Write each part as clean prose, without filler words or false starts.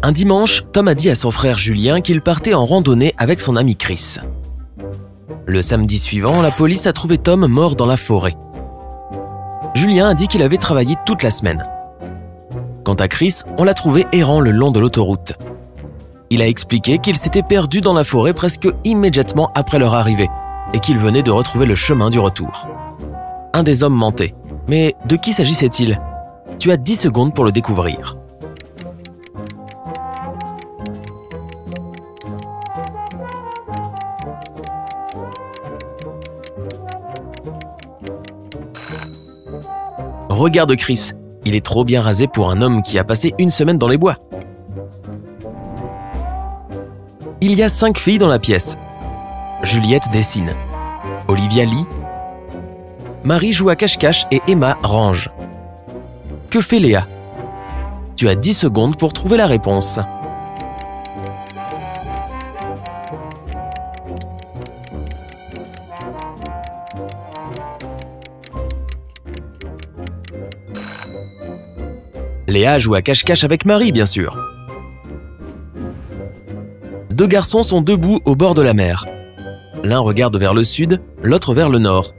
Un dimanche, Tom a dit à son frère Julien qu'il partait en randonnée avec son ami Chris. Le samedi suivant, la police a trouvé Tom mort dans la forêt. Julien a dit qu'il avait travaillé toute la semaine. Quant à Chris, on l'a trouvé errant le long de l'autoroute. Il a expliqué qu'il s'était perdu dans la forêt presque immédiatement après leur arrivée et qu'il venait de retrouver le chemin du retour. Un des hommes mentait. Mais de qui s'agissait-il? Tu as 10 secondes pour le découvrir. Regarde Chris, il est trop bien rasé pour un homme qui a passé une semaine dans les bois. Il y a 5 filles dans la pièce. Juliette dessine. Olivia lit. Marie joue à cache-cache et Emma range. Que fait Léa? Tu as 10 secondes pour trouver la réponse. Léa joue à cache-cache avec Marie, bien sûr. 2 garçons sont debout au bord de la mer. L'un regarde vers le sud, l'autre vers le nord.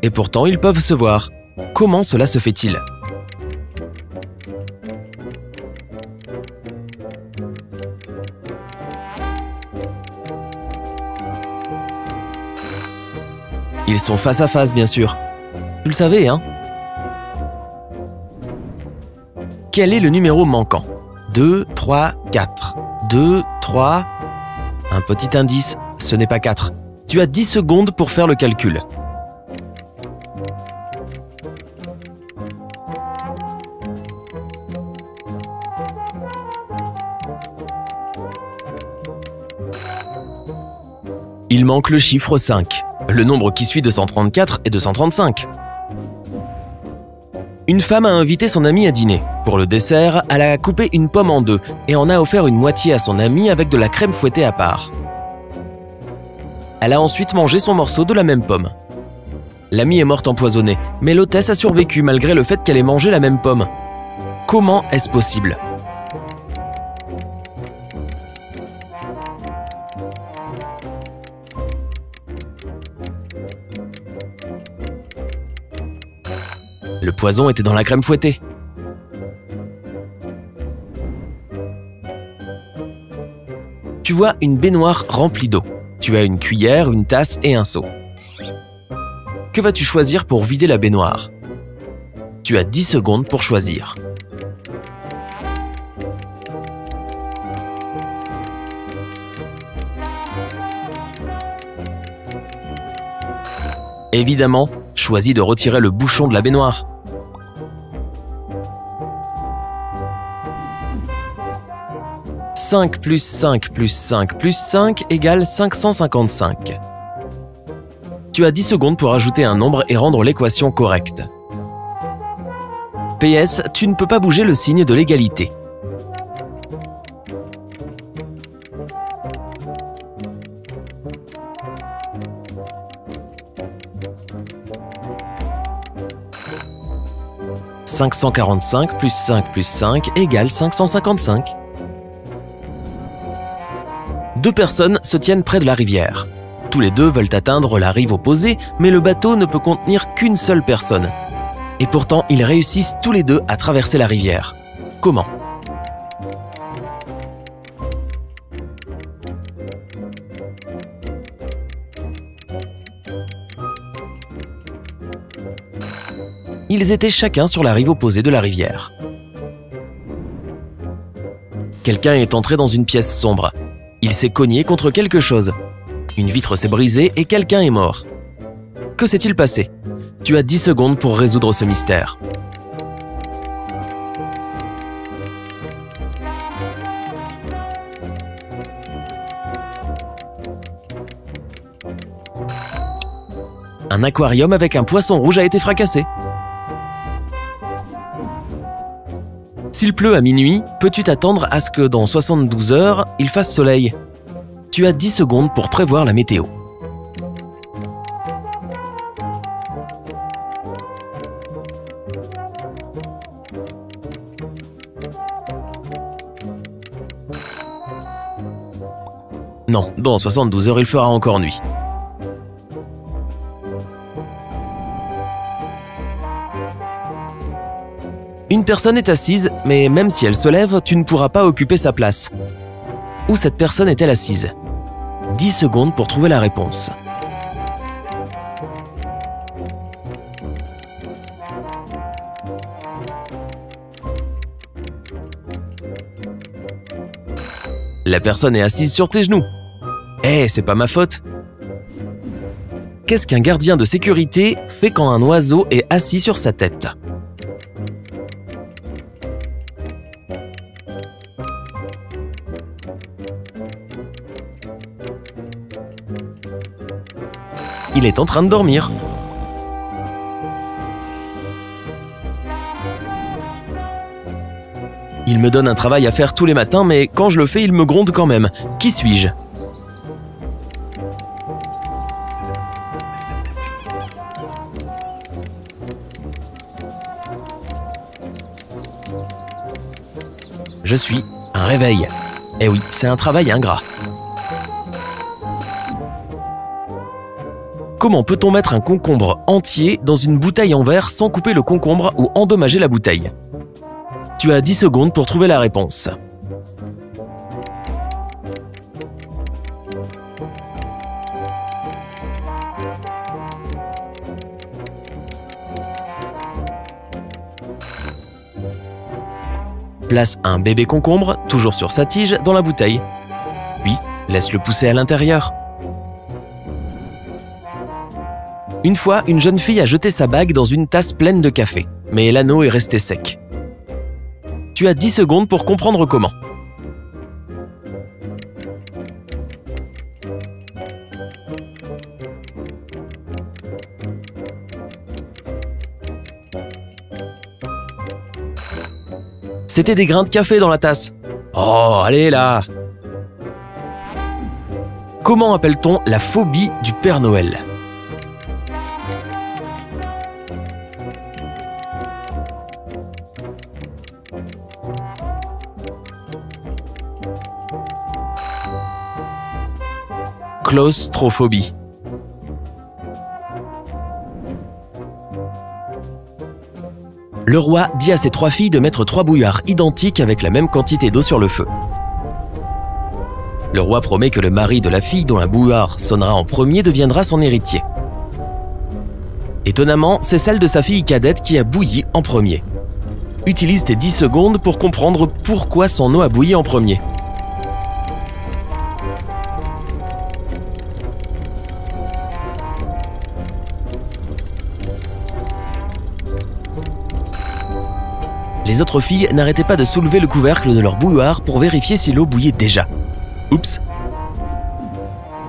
Et pourtant, ils peuvent se voir. Comment cela se fait-il? Ils sont face à face, bien sûr. Tu le savais, hein? Quel est le numéro manquant? 2, 3, 4. 2, 3... Un petit indice, ce n'est pas 4. Tu as 10 secondes pour faire le calcul. Il manque le chiffre 5. Le nombre qui suit 234 est 235. Une femme a invité son ami à dîner. Pour le dessert, elle a coupé une pomme en 2 et en a offert une moitié à son ami avec de la crème fouettée à part. Elle a ensuite mangé son morceau de la même pomme. L'amie est morte empoisonnée, mais l'hôtesse a survécu malgré le fait qu'elle ait mangé la même pomme. Comment est-ce possible? Le poison était dans la crème fouettée. Tu vois une baignoire remplie d'eau. Tu as une cuillère, une tasse et un seau. Que vas-tu choisir pour vider la baignoire? Tu as 10 secondes pour choisir. Évidemment, choisis de retirer le bouchon de la baignoire. « 5 plus 5 plus 5 plus 5 égale 555. » Tu as 10 secondes pour ajouter un nombre et rendre l'équation correcte. PS, tu ne peux pas bouger le signe de l'égalité. « 545 plus 5 plus 5 égale 555. » 2 personnes se tiennent près de la rivière. Tous les deux veulent atteindre la rive opposée, mais le bateau ne peut contenir qu'une seule personne. Et pourtant, ils réussissent tous les deux à traverser la rivière. Comment? Ils étaient chacun sur la rive opposée de la rivière. Quelqu'un est entré dans une pièce sombre. Il s'est cogné contre quelque chose. Une vitre s'est brisée et quelqu'un est mort. Que s'est-il passé? Tu as 10 secondes pour résoudre ce mystère. Un aquarium avec un poisson rouge a été fracassé. S'il pleut à minuit, peux-tu t'attendre à ce que dans 72 heures, il fasse soleil? Tu as 10 secondes pour prévoir la météo. Non, dans 72 heures, il fera encore nuit. Une personne est assise, mais même si elle se lève, tu ne pourras pas occuper sa place. Où cette personne est-elle assise? 10 secondes pour trouver la réponse. La personne est assise sur tes genoux. Eh, c'est pas ma faute. Qu'est-ce qu'un gardien de sécurité fait quand un oiseau est assis sur sa tête? Il est en train de dormir. Il me donne un travail à faire tous les matins, mais quand je le fais, il me gronde quand même. Qui suis-je? Je suis un réveil. Eh oui, c'est un travail ingrat. Comment peut-on mettre un concombre entier dans une bouteille en verre sans couper le concombre ou endommager la bouteille? Tu as 10 secondes pour trouver la réponse. Place un bébé concombre, toujours sur sa tige, dans la bouteille. Puis, laisse-le pousser à l'intérieur. Une fois, une jeune fille a jeté sa bague dans une tasse pleine de café, mais l'anneau est resté sec. Tu as 10 secondes pour comprendre comment. C'était des grains de café dans la tasse. Oh, allez là! Comment appelle-t-on la phobie du Père Noël? Claustrophobie. Le roi dit à ses 3 filles de mettre 3 bouillards identiques avec la même quantité d'eau sur le feu. Le roi promet que le mari de la fille dont la bouilloire sonnera en premier deviendra son héritier. Étonnamment, c'est celle de sa fille cadette qui a bouilli en premier. Utilise tes 10 secondes pour comprendre pourquoi son eau a bouilli en premier. Les autres filles n'arrêtaient pas de soulever le couvercle de leur bouilloire pour vérifier si l'eau bouillait déjà. Oups!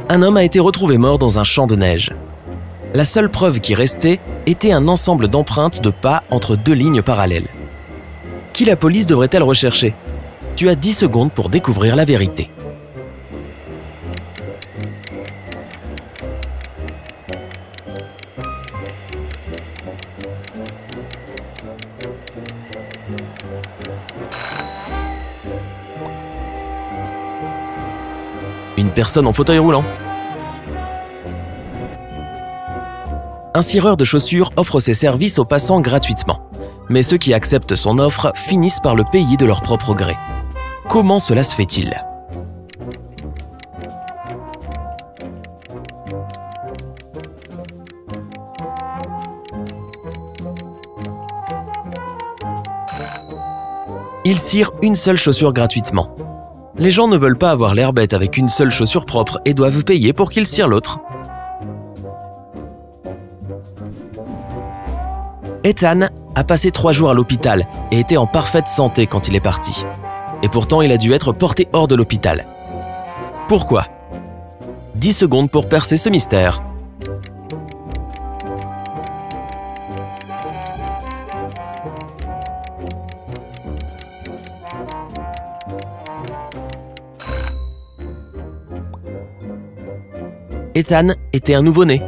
Un homme a été retrouvé mort dans un champ de neige. La seule preuve qui restait était un ensemble d'empreintes de pas entre 2 lignes parallèles. Qui la police devrait-elle rechercher? Tu as 10 secondes pour découvrir la vérité. Une personne en fauteuil roulant. Un cireur de chaussures offre ses services aux passants gratuitement. Mais ceux qui acceptent son offre finissent par le payer de leur propre gré. Comment cela se fait-il? Il cire une seule chaussure gratuitement. Les gens ne veulent pas avoir l'air bête avec une seule chaussure propre et doivent payer pour qu'il cire l'autre. Ethan a passé 3 jours à l'hôpital et était en parfaite santé quand il est parti. Et pourtant, il a dû être porté hors de l'hôpital. Pourquoi? 10 secondes pour percer ce mystère. Ethan était un nouveau-né.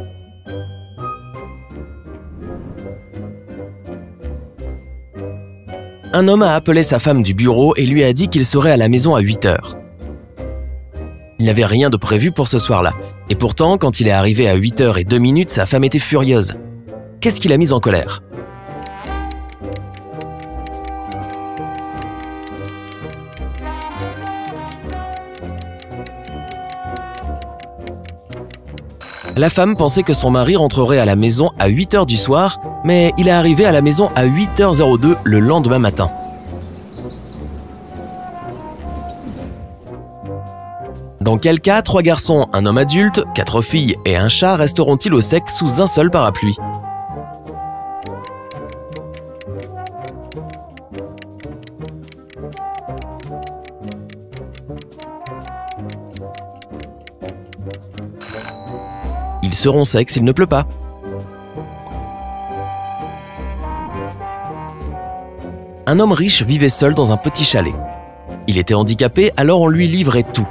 Un homme a appelé sa femme du bureau et lui a dit qu'il serait à la maison à 8 heures. Il n'avait rien de prévu pour ce soir-là. Et pourtant, quand il est arrivé à 8h02, sa femme était furieuse. Qu'est-ce qui l'a mise en colère? La femme pensait que son mari rentrerait à la maison à 8h du soir, mais il est arrivé à la maison à 8h02 le lendemain matin. Dans quel cas 3 garçons, un homme adulte, 4 filles et un chat resteront-ils au sec sous un seul parapluie? Ils seront secs s'il ne pleut pas. Un homme riche vivait seul dans un petit chalet. Il était handicapé, alors on lui livrait tout.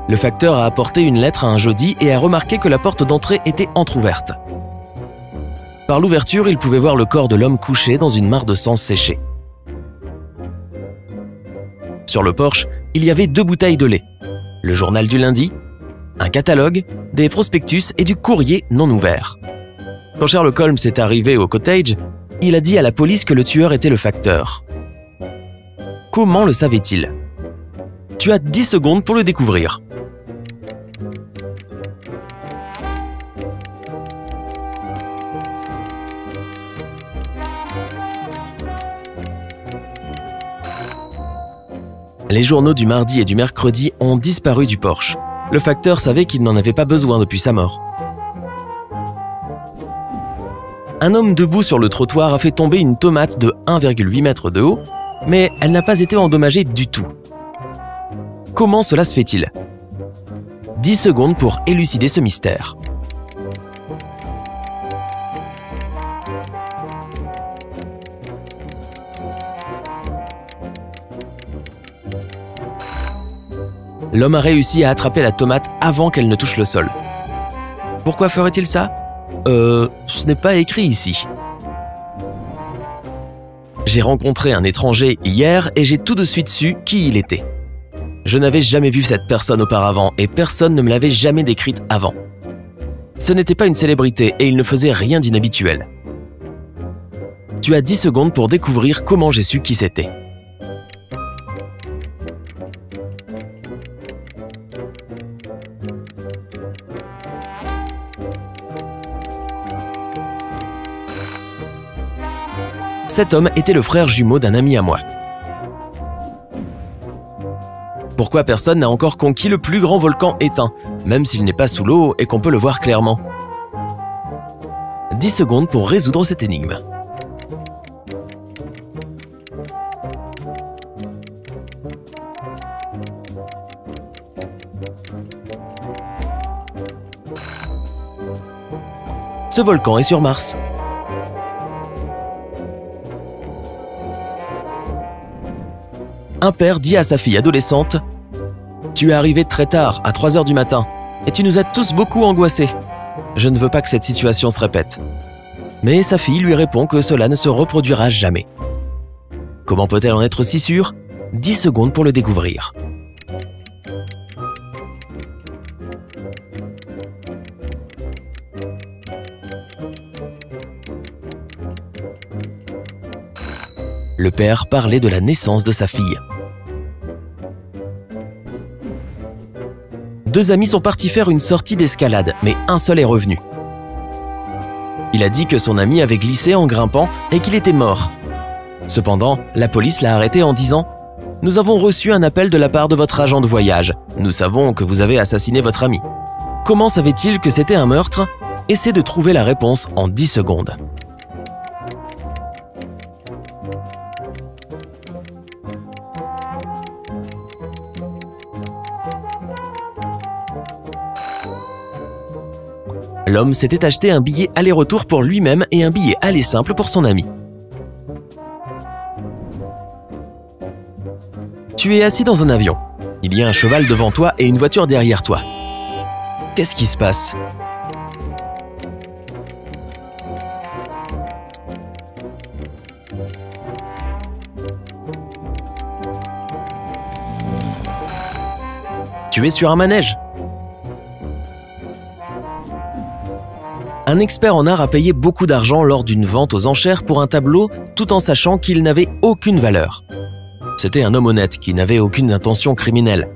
Le facteur a apporté une lettre à un geôlier et a remarqué que la porte d'entrée était entr'ouverte. Par l'ouverture, il pouvait voir le corps de l'homme couché dans une mare de sang séchée. Sur le porche, il y avait 2 bouteilles de lait, le journal du lundi, un catalogue, des prospectus et du courrier non ouvert. Quand Sherlock Holmes est arrivé au cottage, il a dit à la police que le tueur était le facteur. Comment le savait-il? Tu as 10 secondes pour le découvrir. Les journaux du mardi et du mercredi ont disparu du porche. Le facteur savait qu'il n'en avait pas besoin depuis sa mort. Un homme debout sur le trottoir a fait tomber une tomate de 1,8 m de haut, mais elle n'a pas été endommagée du tout. Comment cela se fait-il? 10 secondes pour élucider ce mystère. L'homme a réussi à attraper la tomate avant qu'elle ne touche le sol. Pourquoi ferait-il ça? Ce n'est pas écrit ici. J'ai rencontré un étranger hier et j'ai tout de suite su qui il était. Je n'avais jamais vu cette personne auparavant et personne ne me l'avait jamais décrite avant. Ce n'était pas une célébrité et il ne faisait rien d'inhabituel. Tu as 10 secondes pour découvrir comment j'ai su qui c'était. Cet homme était le frère jumeau d'un ami à moi. Pourquoi personne n'a encore conquis le plus grand volcan éteint, même s'il n'est pas sous l'eau et qu'on peut le voir clairement? 10 secondes pour résoudre cette énigme. Ce volcan est sur Mars. Un père dit à sa fille adolescente « Tu es arrivé très tard, à 3h du matin, et tu nous as tous beaucoup angoissés. Je ne veux pas que cette situation se répète. » Mais sa fille lui répond que cela ne se reproduira jamais. Comment peut-elle en être si sûre? 10 secondes pour le découvrir. Le père parlait de la naissance de sa fille. 2 amis sont partis faire une sortie d'escalade, mais un seul est revenu. Il a dit que son ami avait glissé en grimpant et qu'il était mort. Cependant, la police l'a arrêté en disant « Nous avons reçu un appel de la part de votre agent de voyage. Nous savons que vous avez assassiné votre ami. » Comment savait-il que c'était un meurtre? Essaie de trouver la réponse en 10 secondes. L'homme s'était acheté un billet aller-retour pour lui-même et un billet aller simple pour son ami. Tu es assis dans un avion. Il y a un cheval devant toi et une voiture derrière toi. Qu'est-ce qui se passe? tuer sur un manège. Un expert en art a payé beaucoup d'argent lors d'une vente aux enchères pour un tableau tout en sachant qu'il n'avait aucune valeur. C'était un homme honnête qui n'avait aucune intention criminelle.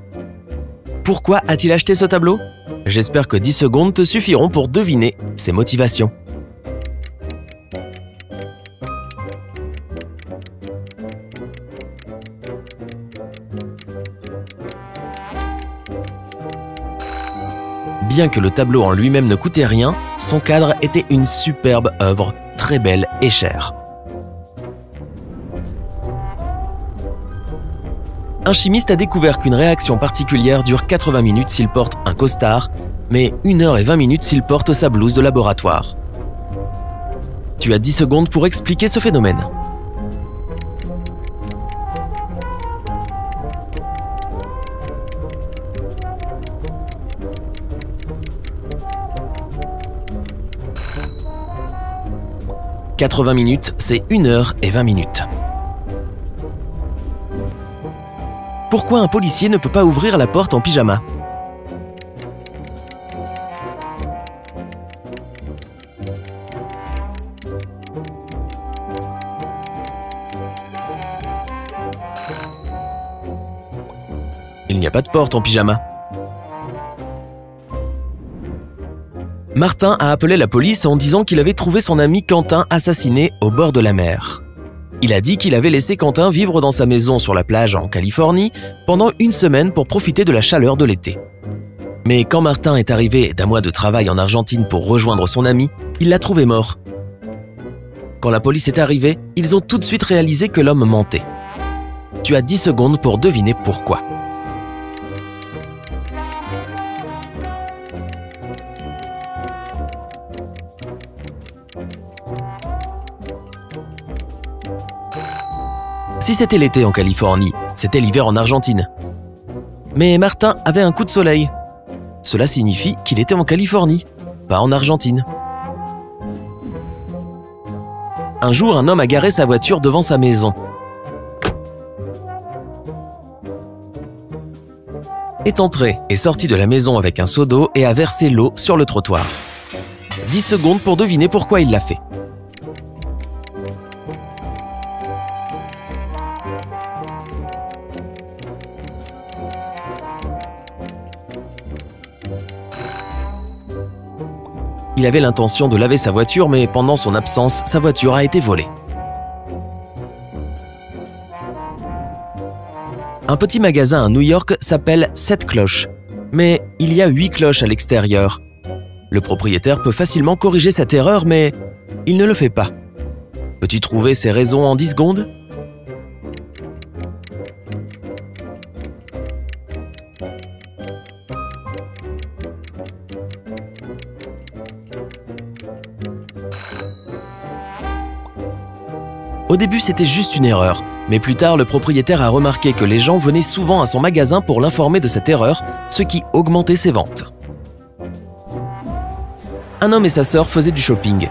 Pourquoi a-t-il acheté ce tableau? J'espère que 10 secondes te suffiront pour deviner ses motivations. Bien que le tableau en lui-même ne coûtait rien, son cadre était une superbe œuvre, très belle et chère. Un chimiste a découvert qu'une réaction particulière dure 80 minutes s'il porte un costard, mais 1 heure et 20 minutes s'il porte sa blouse de laboratoire. Tu as 10 secondes pour expliquer ce phénomène. « 80 minutes, c'est 1 heure et 20 minutes. Pourquoi un policier ne peut pas ouvrir la porte en pyjama? Il n'y a pas de porte en pyjama. Martin a appelé la police en disant qu'il avait trouvé son ami Quentin assassiné au bord de la mer. Il a dit qu'il avait laissé Quentin vivre dans sa maison sur la plage en Californie pendant 1 semaine pour profiter de la chaleur de l'été. Mais quand Martin est arrivé d'1 mois de travail en Argentine pour rejoindre son ami, il l'a trouvé mort. Quand la police est arrivée, ils ont tout de suite réalisé que l'homme mentait. Tu as 10 secondes pour deviner pourquoi. Si c'était l'été en Californie, c'était l'hiver en Argentine. Mais Martin avait un coup de soleil. Cela signifie qu'il était en Californie, pas en Argentine. Un jour, un homme a garé sa voiture devant sa maison. Est entré et sorti de la maison avec un seau d'eau et a versé l'eau sur le trottoir. 10 secondes pour deviner pourquoi il l'a fait. Il avait l'intention de laver sa voiture, mais pendant son absence, sa voiture a été volée. Un petit magasin à New York s'appelle 7 cloches, mais il y a 8 cloches à l'extérieur. Le propriétaire peut facilement corriger cette erreur, mais il ne le fait pas. Peux-tu trouver ses raisons en 10 secondes? Au début, c'était juste une erreur, mais plus tard, le propriétaire a remarqué que les gens venaient souvent à son magasin pour l'informer de cette erreur, ce qui augmentait ses ventes. Un homme et sa sœur faisaient du shopping.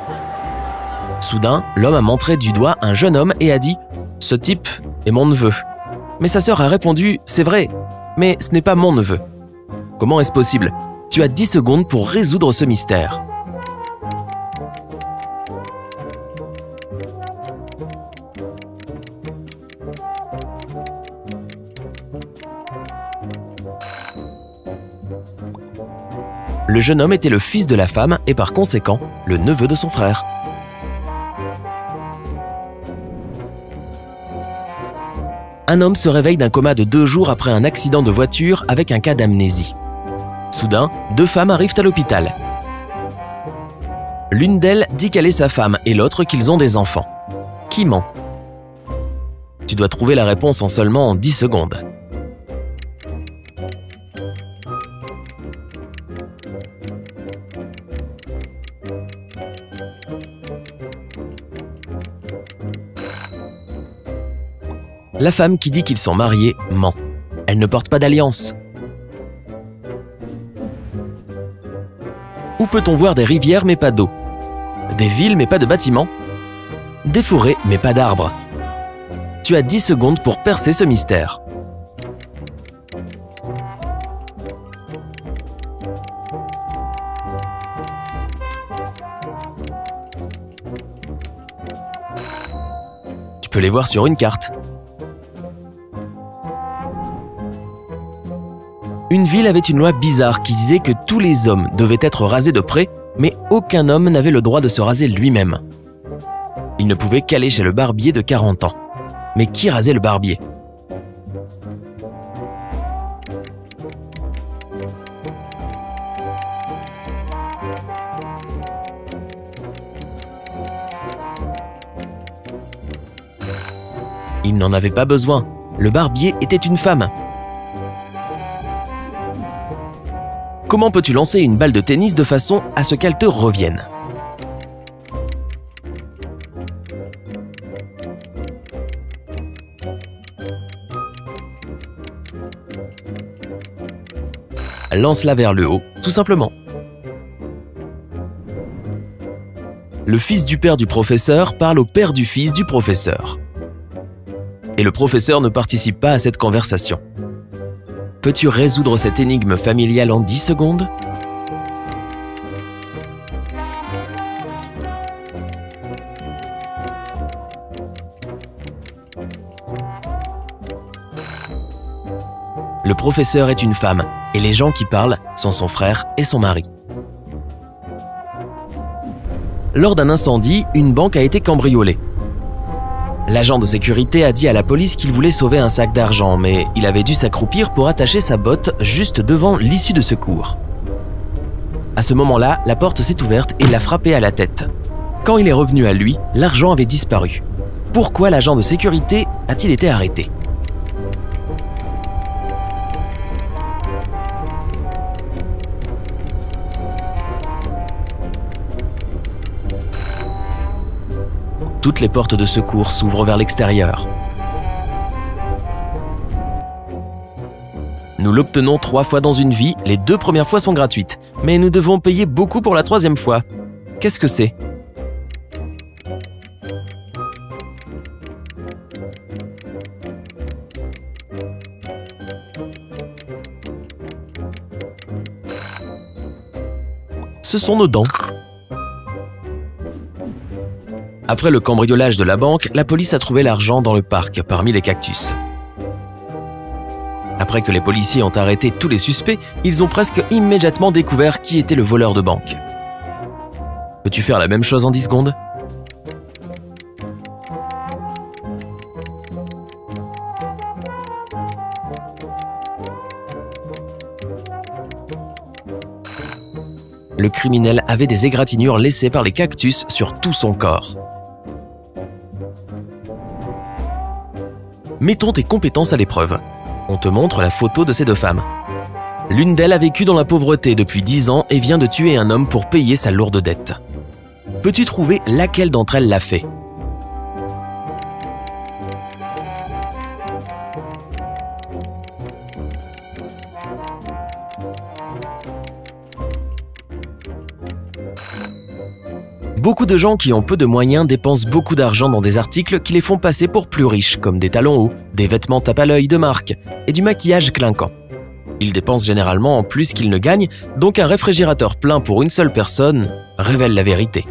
Soudain, l'homme a montré du doigt un jeune homme et a dit « Ce type est mon neveu ». Mais sa sœur a répondu « C'est vrai, mais ce n'est pas mon neveu ». Comment est-ce possible? Tu as 10 secondes pour résoudre ce mystère. Le jeune homme était le fils de la femme et par conséquent, le neveu de son frère. Un homme se réveille d'un coma de 2 jours après un accident de voiture avec un cas d'amnésie. Soudain, 2 femmes arrivent à l'hôpital. L'une d'elles dit qu'elle est sa femme et l'autre qu'ils ont des enfants. Qui ment? Tu dois trouver la réponse en seulement 10 secondes. La femme qui dit qu'ils sont mariés ment. Elle ne porte pas d'alliance. Où peut-on voir des rivières mais pas d'eau? Des villes mais pas de bâtiments? Des forêts mais pas d'arbres? Tu as 10 secondes pour percer ce mystère. peux les voir sur une carte. Une ville avait une loi bizarre qui disait que tous les hommes devaient être rasés de près, mais aucun homme n'avait le droit de se raser lui-même. Il ne pouvait qu'aller chez le barbier de 40 ans. Mais qui rasait le barbier? Il n'en avait pas besoin. Le barbier était une femme. Comment peux-tu lancer une balle de tennis de façon à ce qu'elle te revienne? Lance-la vers le haut, tout simplement. Le fils du père du professeur parle au père du fils du professeur. Et le professeur ne participe pas à cette conversation. Peux-tu résoudre cette énigme familiale en 10 secondes? Le professeur est une femme, et les gens qui parlent sont son frère et son mari. Lors d'un incendie, une banque a été cambriolée. L'agent de sécurité a dit à la police qu'il voulait sauver un sac d'argent, mais il avait dû s'accroupir pour attacher sa botte juste devant l'issue de secours. À ce moment-là, la porte s'est ouverte et l'a frappé à la tête. Quand il est revenu à lui, l'argent avait disparu. Pourquoi l'agent de sécurité a-t-il été arrêté? Toutes les portes de secours s'ouvrent vers l'extérieur. Nous l'obtenons 3 fois dans une vie, les 2 premières fois sont gratuites, mais nous devons payer beaucoup pour la 3e fois. Qu'est-ce que c'est? Ce sont nos dents. Après le cambriolage de la banque, la police a trouvé l'argent dans le parc, parmi les cactus. Après que les policiers ont arrêté tous les suspects, ils ont presque immédiatement découvert qui était le voleur de banque. Peux-tu faire la même chose en 10 secondes? Le criminel avait des égratignures laissées par les cactus sur tout son corps. Mettons tes compétences à l'épreuve. On te montre la photo de ces 2 femmes. L'une d'elles a vécu dans la pauvreté depuis 10 ans et vient de tuer un homme pour payer sa lourde dette. Peux-tu trouver laquelle d'entre elles l'a fait? Beaucoup de gens qui ont peu de moyens dépensent beaucoup d'argent dans des articles qui les font passer pour plus riches, comme des talons hauts, des vêtements tape à l'œil de marque et du maquillage clinquant. Ils dépensent généralement en plus qu'ils ne gagnent, donc un réfrigérateur plein pour une seule personne révèle la vérité.